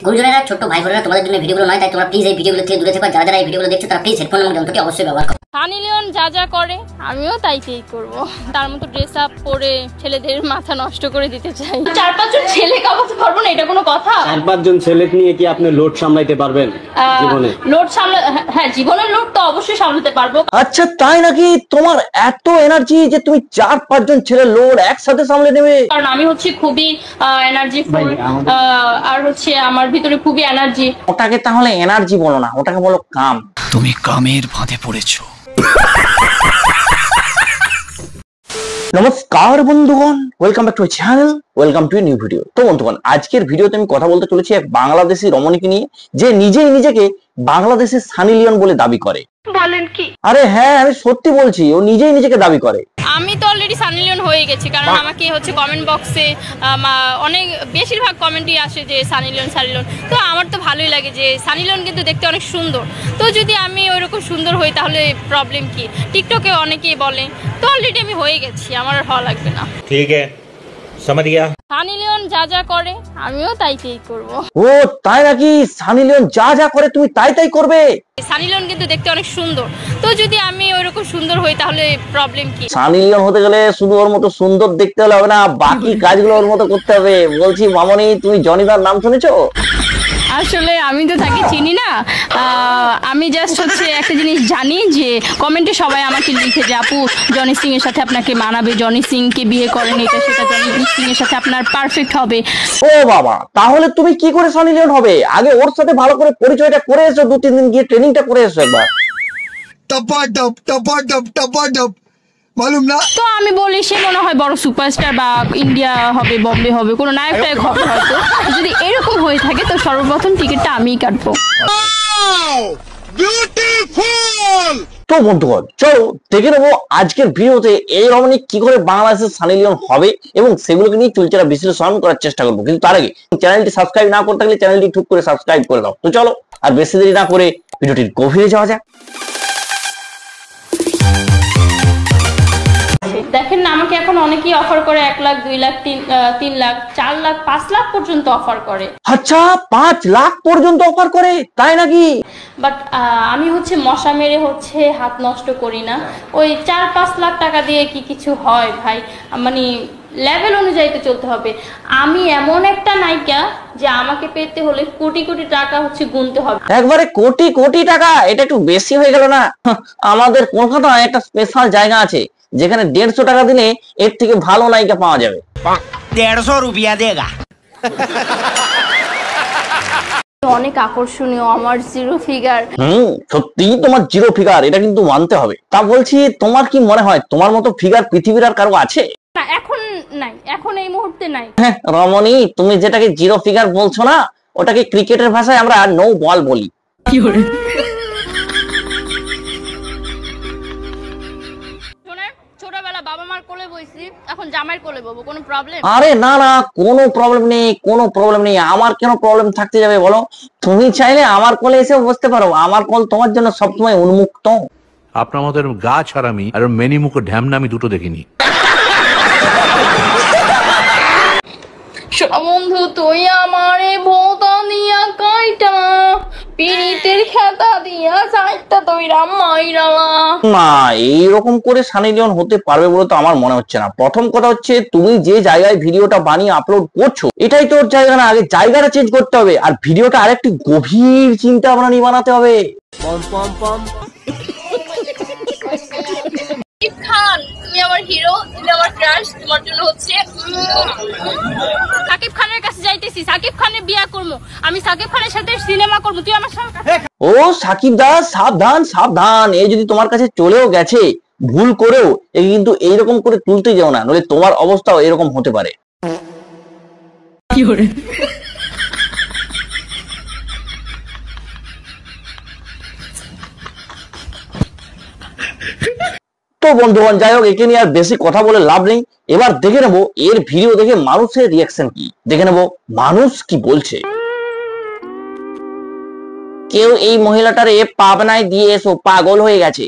গুরুজনেরা, ছোট ভাই বোনেরা, তোমাদের জন্য ভিডিওগুলো নয়, তাই তোমরা প্লিজ এই ভিডিওগুলো থেকে দূরে থেকো। যারা যারা এই ভিডিওগুলো দেখছো তারা প্লিজ হেডফোন এবং যন্ত্রটি অবশ্যই ব্যবহার করো। সানি লিওন যা যা করে আমিও তাই করব। তার মতো ড্রেস আপ পরে ছেলেদের মাথা নষ্ট করে দিতে চাই। 4-5 জন ছেলে কামাতে পারবো না, এটা কোনো কথা? 4-5 জন ছেলে নিয়ে কি আপনি লোড সামলাইতে পারবেন জীবনে? লোড হ্যাঁ, জীবনের লোড তো অবশ্যই সামলাতে পারবো। আচ্ছা, তাই নাকি? তোমার এত এনার্জি যে তুমি 4-5 জন ছেলে লোড একসাথে সামলে নেবে? কারণ আমি হচ্ছে খুবই এনার্জিফুল, আর হচ্ছে আমার ভিতরে খুবই এনার্জি। ওটাকে তাহলে এনার্জি বলো না, ওটাকে বলো কাম। তুমি কামের ফাঁদে পড়েছো। নমস্কার বন্ধুগণ, welcome back to channel, welcome to new video. তো বন্ধুগণ, আজকের ভিডিওতে আমি কথা বলতে চলেছি এক বাংলাদেশি রমণীকে নিয়ে, যে নিজেই নিজেকে বাংলাদেশের সানি লিওন বলে দাবি করে। বলেন কি? আরে হ্যাঁ, আমি সত্যি বলছি, ও নিজেই নিজেকে দাবি করে। আমি তো অলরেডি সানি লিওন হয়ে গেছি, কারণ আমাকে হচ্ছে কমেন্ট বক্সে অনেক বেশিরভাগ কমেন্টই আসে যে সানি লিওন। তো আমার তো ভালোই লাগে যে সানি লিওন কিন্তু দেখতে অনেক সুন্দর। তো যদি আমি ওইরকম সুন্দর হই তাহলে প্রবলেম কি? টিকটকে অনেকেই বলে, তো অলরেডি আমি হয়ে গেছি, আমার আর হওয়া লাগবে না। ঠিক আছে, समझ गया। সানি লিওন যা যা করে আমিও তাই করব। ও তাই নাকি? সানি লিওন যা যা করে তুমি তাই করবে? সানি লিওন কিন্তু দেখতে অনেক সুন্দর। তো যদি আমি ওইরকম সুন্দর হই তাহলে প্রবলেম কি? সানি লিওন হতে গেলে শুধু ওর মতো সুন্দর দেখতে হলে হবে না, বাকি কাজগুলো ওর মতো করতে হবে। বলছি মামনি, তুমি জনিদার নাম শুনেছো? আসলে আমি তো তাকে চিনি না, আমি জাস্ট হচ্ছে একটা জিনিস জানি যে কমেন্টে সবাই আমাকে লিখে যে আপু জনি সিং এর সাথে আপনাকে মানাবে, জনি সিং কে বিয়ে করেন, এটা সেটা, জনি সিং এর সাথে আপনার পারফেক্ট হবে। ও বাবা, তাহলে তুমি কি করে সানি লিওন হবে? আগে ওর সাথে ভালো করে পরিচয়টা করে এসো, 2-3 দিন গিয়ে ট্রেনিংটা করে এসো একবার। टपा मालूम ना। তো আমি বলি সে মনে হয় বড় সুপারস্টার বা ইন্ডিয়া হবে, বম্বে হবে, কোনো নায়ক টায়ক হবে হয়তো। যদি এরকম হয়ে থাকে তো সর্বপ্রথম টিকিটটা আমিই কাটবো। তো বন্ধুগণ, চলো দেখে নেবো আজকের ভিডিওতে এই রমণী কি করে বাংলাদেশের সানি লিওন হবে এবং সেগুলোকে নিয়ে চুলচেরা বিশ্লেষণ করার চেষ্টা করবো। কিন্তু তার আগে চ্যানেলটি সাবস্ক্রাইব না করতে গেলে চ্যানেলটি ঠিক করে সাবস্ক্রাইব করে দাও। তো চলো আর বেশি দেরি না করে ভিডিওটির গভীরে যাওয়া যাক। দেখেন না, আমাকে এখন অনেকেই অফার করে 1 লাখ, 2 লাখ, 3 লাখ, 4 লাখ, 5 লাখ পর্যন্ত অফার করে। আচ্ছা, 5 লাখ পর্যন্ত অফার করে, তাই নাকি? বাট আমি হচ্ছে মশা মেরে হচ্ছে হাত নষ্ট করি না। ওই 4-5 লাখ টাকা দিয়ে কি কিছু হয় ভাই? মানে লেভেল অনুযায়ী তো চলতে হবে। আমি এমন একটা নায়িকা যে আমাকে পেতে হলে কোটি কোটি টাকা হচ্ছে গুনতে হবে। একবারে কোটি কোটি টাকা? এটা একটু বেশি হয়ে গেল না? আমাদের কলকাতায় একটা স্পেশাল জায়গা আছে যেখানে 150 টাকা দিলে এর থেকে ভালো নায়িকা পাওয়া যাবে। 150 रुपया देगा। অনেক আকর্ষণীয় আমার জিরো ফিগার। সত্যি তোমার জিরো ফিগার, এটা কিন্তু মানতে হবে। তা বলছি, তোমার কি মনে হয় তোমার মতো ফিগার পৃথিবীর আর কারো আছে? না, এখন নাই, এখন এই মুহূর্তে নাই। হ্যাঁ রমণী, তুমি যেটাকে জিরো ফিগার বলছো না, ওটাকে ক্রিকেটের ভাষায় আমরা নো বল বলি। কি করে? ছোটবেলা বাবা মার কোলে বইছি, এখন জামাইয়ের কোলে বলবো, কোনো প্রবলেম? আরে না না, কোনো প্রবলেম নেই, কোনো প্রবলেম নেই। আমার কেন প্রবলেম থাকতে যাবে বলো? তুমি চাইলে আমার কোলে এসে বসতে পারো, আমার কোল তোমার জন্য সবসময় উন্মুক্ত। আপনার মতো গা ছাড়ামি আর মেনি মুখ ঢ্যামনা আমি দুটো দেখিনি। শোনা বন্ধু, তুই আমারে ভোতা দিয়া কাইটা পিরিতের খেতা দিয়া সাইটটা তৈরা মাইরালা। না, এইরকম করে সানি লিওন হতে পারবে বলে তো আমার মনে হচ্ছে না। প্রথম কথা হচ্ছে, তুমি যে জায়গায় ভিডিওটা বানিয়ে আপলোড করছো এটাই তোর জায়গা না, আগে জায়গাটা চেঞ্জ করতে হবে আর ভিডিওটা আরেকটু গভীর চিন্তা ভাবনা নিয়ে বানাতে হবে। সাকিব খান, তুমি আমার হিরো, তুমি আমার ক্রাশ, তোমার জন্য হচ্ছে সাকিব খানের কাছে যাইতেছি, সাকিব খানের বিয়ে করবো, আমি সাকিব খানের সাথে সিনেমা করবো, তুই আমার সাথে। ও সাকিব দাস, সাবধান সাবধান, এই যদি তোমার কাছে চলেও গেছে ভুল করেও, এই কিন্তু এইরকম করে তুলতে যাও না, নইলে তোমার অবস্থাও এরকম হতে পারে। কি করে? তো বন্ধুগণ, যাই হোক, একে নিয়ে আর বেশি কথা বলে লাভ নেই। এবার দেখে নেবো এর ভিডিও দেখে মানুষের রিয়াকশন কি, দেখে নেবো মানুষ কি বলছে। কেউ এই মহিলাটারে পাবনায় দিয়ে এসো, পাগল হয়ে গেছে।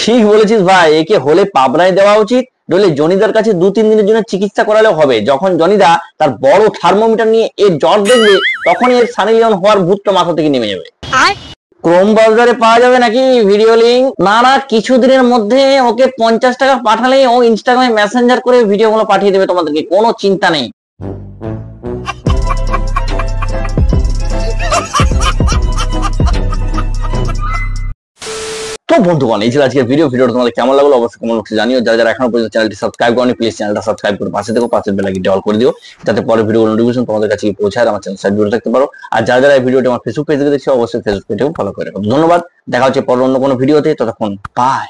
ঠিক বলেছিস ভাই, একে হলে পাবনায় দেওয়া উচিত, নইলে জনিদার কাছে 2-3 দিনের জন্য চিকিৎসা করালেও হবে। যখন জনিদা তার বড় থার্মোমিটার নিয়ে এর জ্বর দেখবে তখনই এর সানি লিওন হওয়ার ভূতটা মাথা থেকে নেমে যাবে। ক্রোম ব্রাউজারে পাওয়া যাবে নাকি ভিডিও লিংক? না, কিছুদিনের মধ্যে ওকে 50 টাকা পাঠালেই ও ইনস্টাগ্রামে মেসেঞ্জার করে ভিডিওগুলো পাঠিয়ে দেবে তোমাদেরকে, কোনো চিন্তা নেই। তো বন্ধুগণ, এই ছিল আজকের ভিডিওটা তোমাদের কেমন লাগলো অবশ্যই কমেন্ট বক্সে জানিও। যারা এখনো পর্যন্ত চ্যানেলটি সাবস্ক্রাইব করনি প্লিজ চ্যানেলটা সাবস্ক্রাইব করে পাশে থেকো, পাশের বেল আইকনটি অল করে দিও যাতে পরে ভিডিও নোটিফিকেশন তোমাদের কাছে পৌঁছায়, আমার চ্যানেল সাইড ভিডিও দেখতে পারো। আর যারা এই ভিডিওটি আমার ফেসবুক পেজ থেকে দেখছো অবশ্যই ফেসবুক পেজেও ফলো করে রাখো। ধন্যবাদ, দেখা হচ্ছে পরে অন্য কোনো ভিডিওতে, ততক্ষণ বাই।